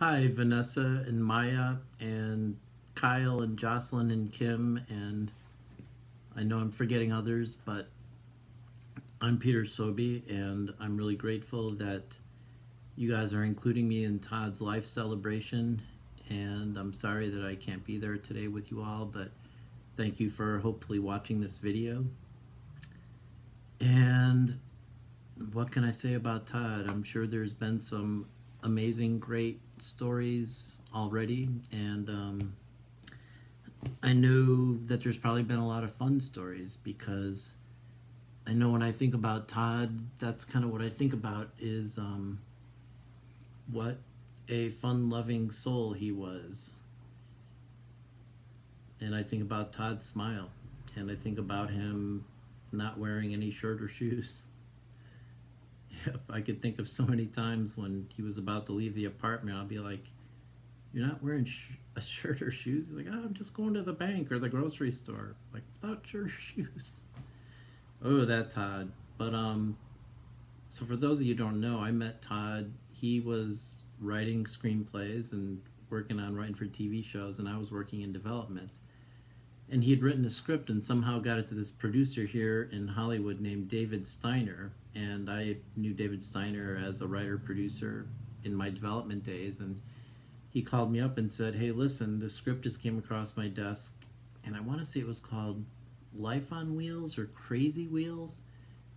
Hi, Vanessa and Maya and Kyle and Jocelyn and Kim, and I know I'm forgetting others, but I'm Peter Soby, and I'm really grateful that you guys are including me in Todd's life celebration. And I'm sorry that I can't be there today with you all, but thank you for hopefully watching this video. And what can I say about Todd? I'm sure there's been some amazing, great stories already, and I know that there's probably been a lot of fun stories because I know when I think about Todd, that's kind of what I think about is what a fun-loving soul he was, and I think about Todd's smile, and I think about him not wearing any shirt or shoes. Yep, I could think of so many times when he was about to leave the apartment. I'll be like, "You're not wearing a shirt or shoes?" He's like, "Oh, I'm just going to the bank or the grocery store." Like, without shirt or shoes. Oh, that Todd. But so for those of you who don't know, I met Todd. He was writing screenplays and working on writing for TV shows, and I was working in development. And he had written a script and somehow got it to this producer here in Hollywood named David Steiner. And I knew David Steiner as a writer producer in my development days. And he called me up and said, "Hey, listen, this script just came across my desk, and I want to say it was called Life on Wheels or Crazy Wheels,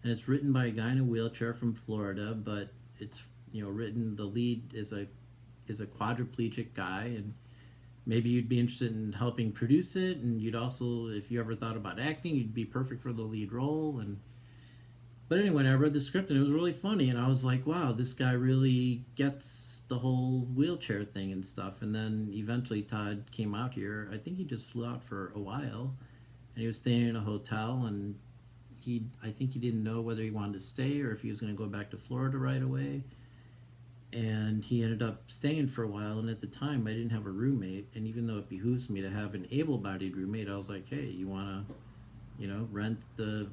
and it's written by a guy in a wheelchair from Florida, but it's written. The lead is a quadriplegic guy, and maybe you'd be interested in helping produce it, and you'd also, if you ever thought about acting, you'd be perfect for the lead role." And but anyway, I read the script and it was really funny, and I was like, "Wow, this guy really gets the whole wheelchair thing and stuff." And then eventually, Todd came out here. I think he just flew out for a while, and he was staying in a hotel, and I think he didn't know whether he wanted to stay or if he was going to go back to Florida right away. And he ended up staying for a while. And at the time, I didn't have a roommate. And even though it behooves me to have an able-bodied roommate, I was like, "Hey, you want to, rent the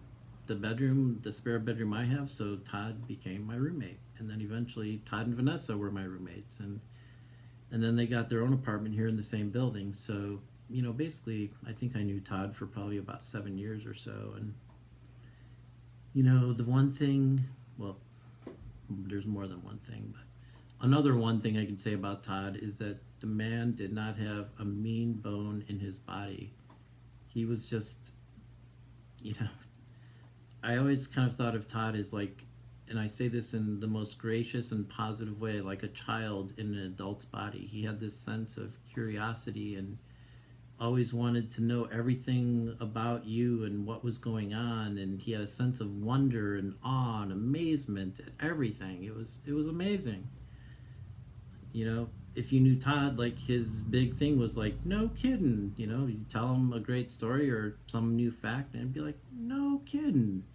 bedroom, the spare bedroom I have?" So Todd became my roommate. And then eventually, Todd and Vanessa were my roommates. And then they got their own apartment here in the same building. So basically, I think I knew Todd for probably about 7 years or so. And the one thing, well, there's more than one thing, but another one thing I can say about Todd is that the man did not have a mean bone in his body. He was just, you know, I always kind of thought of Todd as like, and I say this in the most gracious and positive way, like a child in an adult's body. He had this sense of curiosity and always wanted to know everything about you and what was going on, and he had a sense of wonder and awe and amazement at everything. It was amazing. If you knew Todd, like his big thing was like, "No kidding." You tell him a great story or some new fact, and it'd be like, "No kidding,"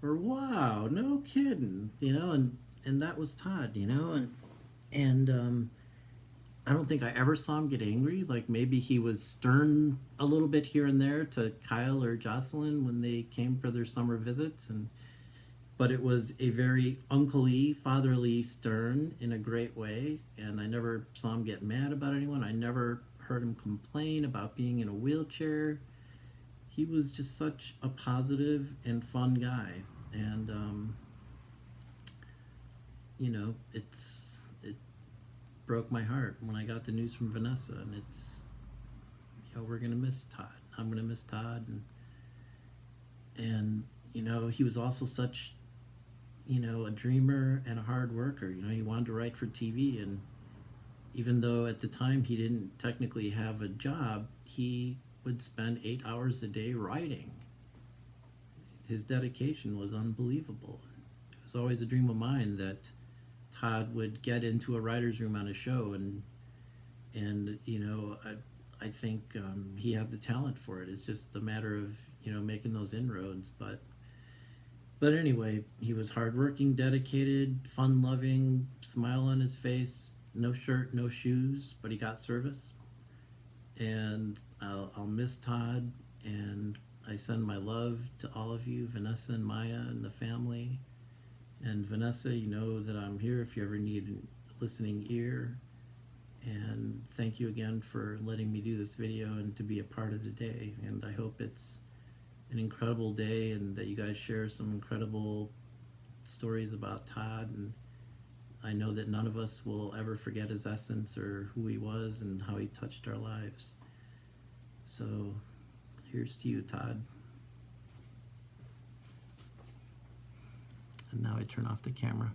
or "Wow, no kidding." And that was Todd. And I don't think I ever saw him get angry. Like maybe he was stern a little bit here and there to Kyle or Jocelyn when they came for their summer visits, and but it was a very unclely, fatherly stern in a great way. And I never saw him get mad about anyone. I never heard him complain about being in a wheelchair. He was just such a positive and fun guy, and it broke my heart when I got the news from Vanessa, and it's we're gonna miss Todd. I'm gonna miss Todd, and he was also such a dreamer and a hard worker. He wanted to write for TV, and even though at the time he didn't technically have a job, he would spend 8 hours a day writing. His dedication was unbelievable. It was always a dream of mine that Todd would get into a writer's room on a show, and I think he had the talent for it. It's just a matter of making those inroads. But anyway, he was hardworking, dedicated, fun loving, smile on his face, no shirt, no shoes, but he got service. And I'll miss Todd, and I send my love to all of you, Vanessa and Maya and the family. And Vanessa, you know that I'm here if you ever need listening ear. And thank you again for letting me do this video and to be a part of the day. And I hope it's an incredible day and that you guys share some incredible stories about Todd. And I know that none of us will ever forget his essence or who he was and how he touched our lives. So here's to you, Todd. And now I turn off the camera.